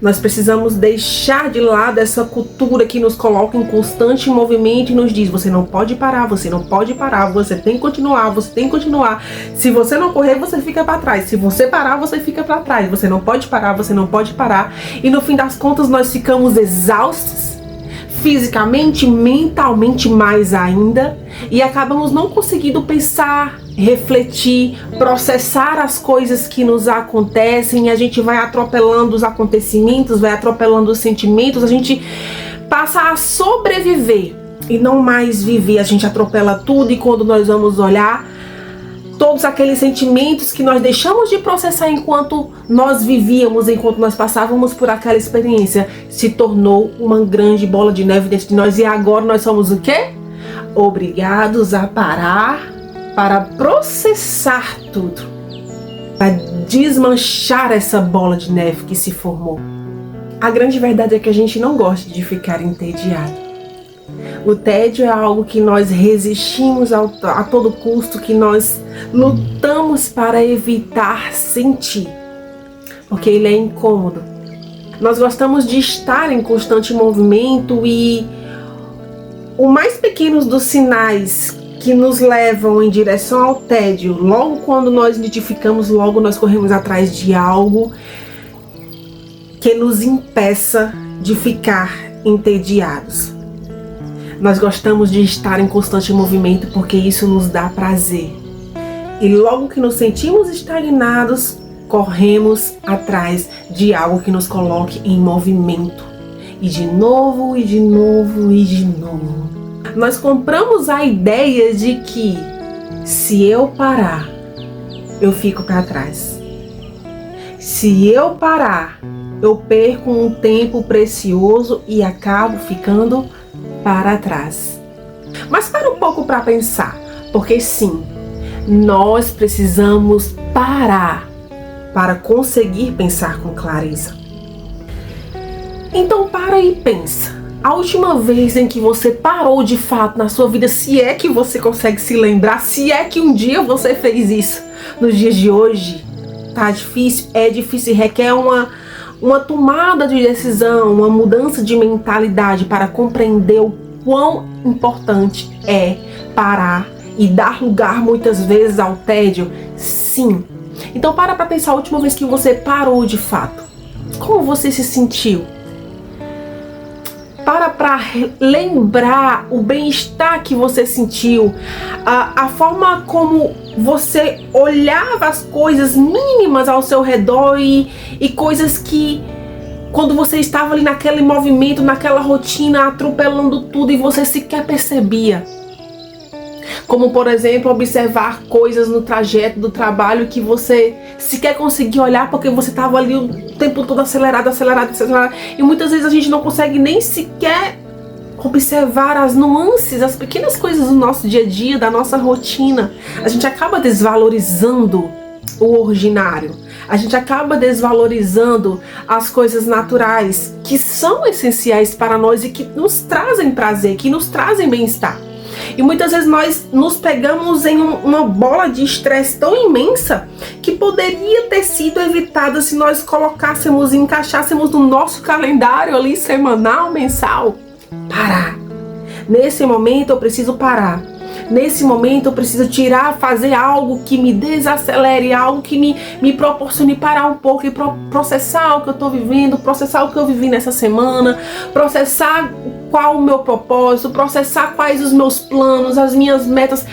Nós precisamos deixar de lado essa cultura que nos coloca em constante movimento e nos diz: você não pode parar, você não pode parar, você tem que continuar, você tem que continuar. Se você não correr, você fica para trás. Se você parar, você fica para trás. Você não pode parar, você não pode parar. E no fim das contas nós ficamos exaustos, fisicamente, mentalmente mais ainda, e acabamos não conseguindo pensar, refletir, processar as coisas que nos acontecem. E a gente vai atropelando os acontecimentos, vai atropelando os sentimentos, a gente passa a sobreviver e não mais viver. A gente atropela tudo, e quando nós vamos olhar, todos aqueles sentimentos que nós deixamos de processar enquanto nós vivíamos, enquanto nós passávamos por aquela experiência, se tornou uma grande bola de neve dentro de nós. E agora nós somos o quê? Obrigados a parar para processar tudo, para desmanchar essa bola de neve que se formou. A grande verdade é que a gente não gosta de ficar entediado. O tédio é algo que nós resistimos a todo custo, que nós lutamos para evitar sentir, porque ele é incômodo. Nós gostamos de estar em constante movimento, e o mais pequeno dos sinais que nos levam em direção ao tédio, logo quando nós identificamos, logo nós corremos atrás de algo que nos impeça de ficar entediados. Nós gostamos de estar em constante movimento porque isso nos dá prazer. E logo que nos sentimos estagnados, corremos atrás de algo que nos coloque em movimento. E de novo, e de novo, e de novo. Nós compramos a ideia de que se eu parar, eu fico para trás. Se eu parar, eu perco um tempo precioso e acabo ficando para trás. Mas para um pouco para pensar, porque sim, nós precisamos parar para conseguir pensar com clareza. Então para e pensa. A última vez em que você parou de fato na sua vida, se é que você consegue se lembrar, se é que um dia você fez isso. Nos dias de hoje, tá difícil, é difícil, requer uma tomada de decisão, uma mudança de mentalidade para compreender o quão importante é parar e dar lugar muitas vezes ao tédio. Sim. Então para pensar a última vez que você parou de fato. Como você se sentiu? Para lembrar o bem-estar que você sentiu, a forma como você olhava as coisas mínimas ao seu redor e coisas que, quando você estava ali naquele movimento, naquela rotina, atropelando tudo e você sequer percebia. Como, por exemplo, observar coisas no trajeto do trabalho que você sequer conseguia olhar porque você estava ali o tempo todo acelerado. E muitas vezes a gente não consegue nem sequer observar as nuances, as pequenas coisas do nosso dia a dia, da nossa rotina. A gente acaba desvalorizando o ordinário. A gente acaba desvalorizando as coisas naturais que são essenciais para nós e que nos trazem prazer, que nos trazem bem-estar. E muitas vezes nós nos pegamos em uma bola de estresse tão imensa que poderia ter sido evitada se nós colocássemos e encaixássemos no nosso calendário ali semanal, mensal. Parar. Nesse momento eu preciso parar. Nesse momento eu preciso fazer algo que me desacelere, algo que me proporcione parar um pouco e processar o que eu estou vivendo, processar o que eu vivi nessa semana, processar qual o meu propósito, processar quais os meus planos, as minhas metas.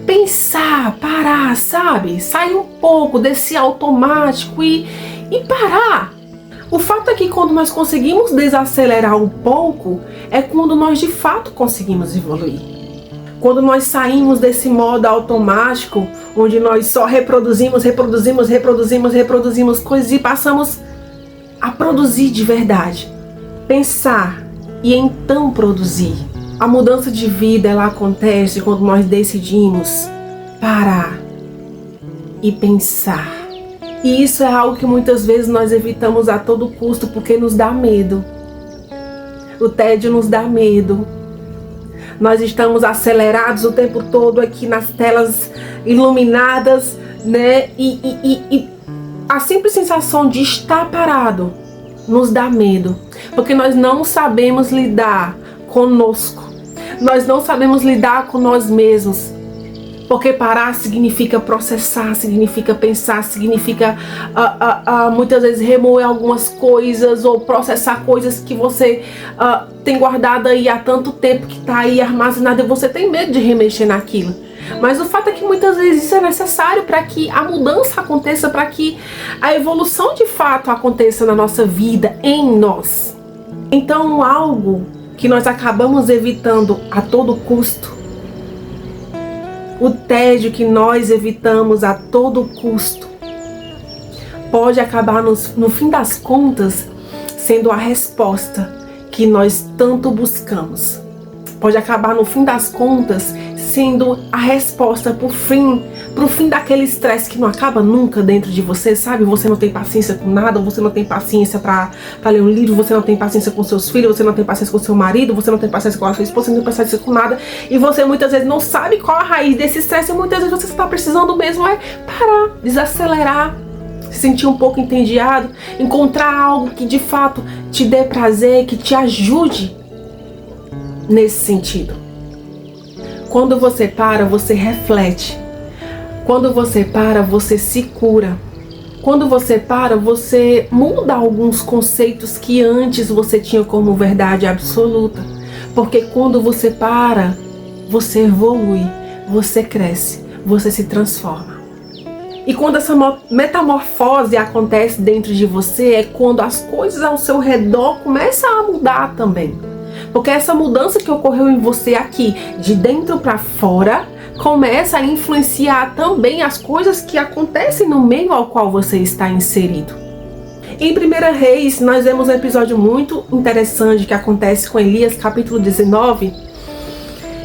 Pensar, parar, sabe? Sair um pouco desse automático e parar. O fato é que quando nós conseguimos desacelerar um pouco, é quando nós de fato conseguimos evoluir. Quando nós saímos desse modo automático, onde nós só reproduzimos coisas e passamos a produzir de verdade. Pensar e então produzir. A mudança de vida, ela acontece quando nós decidimos parar e pensar. E isso é algo que muitas vezes nós evitamos a todo custo porque nos dá medo. O tédio nos dá medo. Nós estamos acelerados o tempo todo aqui nas telas iluminadas, né? E a simples sensação de estar parado nos dá medo, porque nós não sabemos lidar conosco, nós não sabemos lidar com nós mesmos. Porque parar significa processar, significa pensar, significa muitas vezes remover algumas coisas ou processar coisas que você tem guardado aí há tanto tempo, que está aí armazenado, e você tem medo de remexer naquilo. Mas o fato é que muitas vezes isso é necessário para que a mudança aconteça, para que a evolução de fato aconteça na nossa vida, em nós. Então, algo que nós acabamos evitando a todo custo, o tédio que nós evitamos a todo custo, pode acabar no fim das contas sendo a resposta que nós tanto buscamos. Pode acabar no fim das contas sendo a resposta pro fim daquele estresse que não acaba nunca dentro de você, sabe? Você não tem paciência com nada, você não tem paciência pra ler um livro, você não tem paciência com seus filhos, você não tem paciência com seu marido, você não tem paciência com a sua esposa, você não tem paciência com nada, e você muitas vezes não sabe qual a raiz desse estresse, e muitas vezes você está precisando mesmo parar, desacelerar, se sentir um pouco entediado, encontrar algo que de fato te dê prazer, que te ajude nesse sentido. Quando você para, você reflete. Quando você para, você se cura. Quando você para, você muda alguns conceitos que antes você tinha como verdade absoluta. Porque quando você para, você evolui, você cresce, você se transforma. E quando essa metamorfose acontece dentro de você, é quando as coisas ao seu redor começam a mudar também. Porque essa mudança que ocorreu em você aqui, de dentro para fora, começa a influenciar também as coisas que acontecem no meio ao qual você está inserido. Em 1 Reis, nós vemos um episódio muito interessante que acontece com Elias, capítulo 19.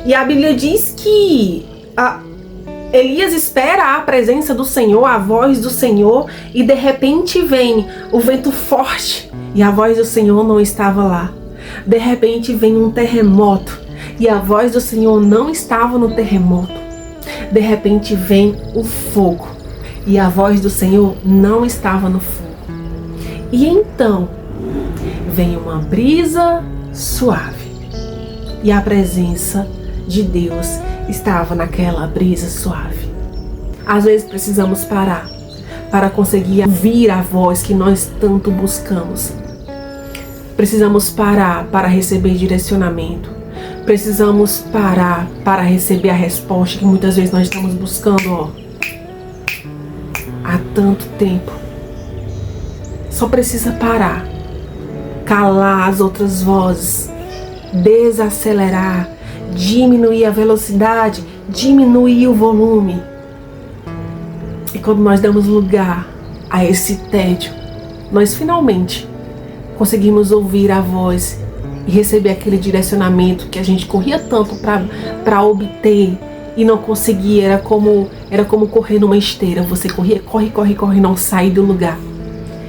E a Bíblia diz que Elias espera a presença do Senhor, a voz do Senhor, e de repente vem o vento forte e a voz do Senhor não estava lá. De repente vem um terremoto e a voz do Senhor não estava no terremoto. De repente vem o fogo e a voz do Senhor não estava no fogo. E então vem uma brisa suave e a presença de Deus estava naquela brisa suave. Às vezes precisamos parar para conseguir ouvir a voz que nós tanto buscamos. Precisamos parar para receber direcionamento. Precisamos parar para receber a resposta que muitas vezes nós estamos buscando há tanto tempo. Só precisa parar, calar as outras vozes, desacelerar, diminuir a velocidade, diminuir o volume. E quando nós damos lugar a esse tédio, nós finalmente conseguimos ouvir a voz e receber aquele direcionamento que a gente corria tanto para obter e não conseguia. Era como correr numa esteira. Você corria, corre, não sai do lugar.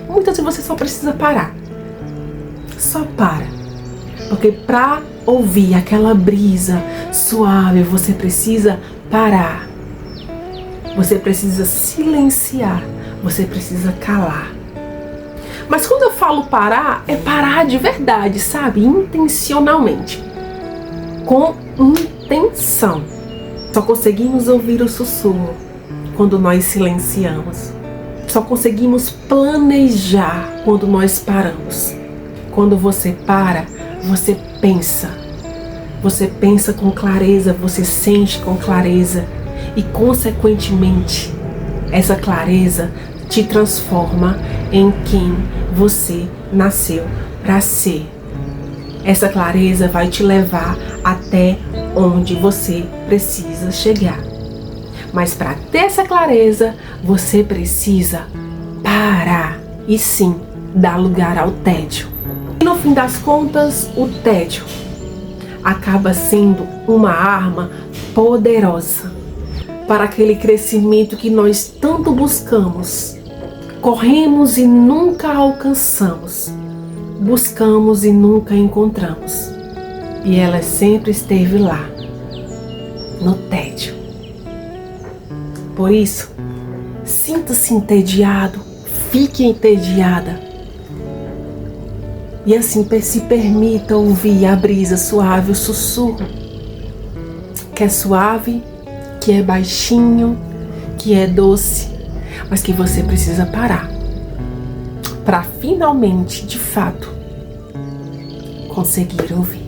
Muitas vezes você só precisa parar. Só para. Porque para ouvir aquela brisa suave, você precisa parar. Você precisa silenciar. Você precisa calar. Mas quando eu falo parar, é parar de verdade, sabe? Intencionalmente. Com intenção. Só conseguimos ouvir o sussurro quando nós silenciamos. Só conseguimos planejar quando nós paramos. Quando você para, você pensa. Você pensa com clareza, você sente com clareza. E, consequentemente, essa clareza te transforma em quem você nasceu para ser. Essa clareza vai te levar até onde você precisa chegar. Mas para ter essa clareza, você precisa parar e sim dar lugar ao tédio. E no fim das contas, o tédio acaba sendo uma arma poderosa para aquele crescimento que nós tanto buscamos. Corremos e nunca alcançamos. Buscamos e nunca encontramos. E ela sempre esteve lá, no tédio. Por isso, sinta-se entediado, fique entediada. E assim se permita ouvir a brisa suave, o sussurro, que é suave, que é baixinho, que é doce, mas que você precisa parar para finalmente, de fato, conseguir ouvir.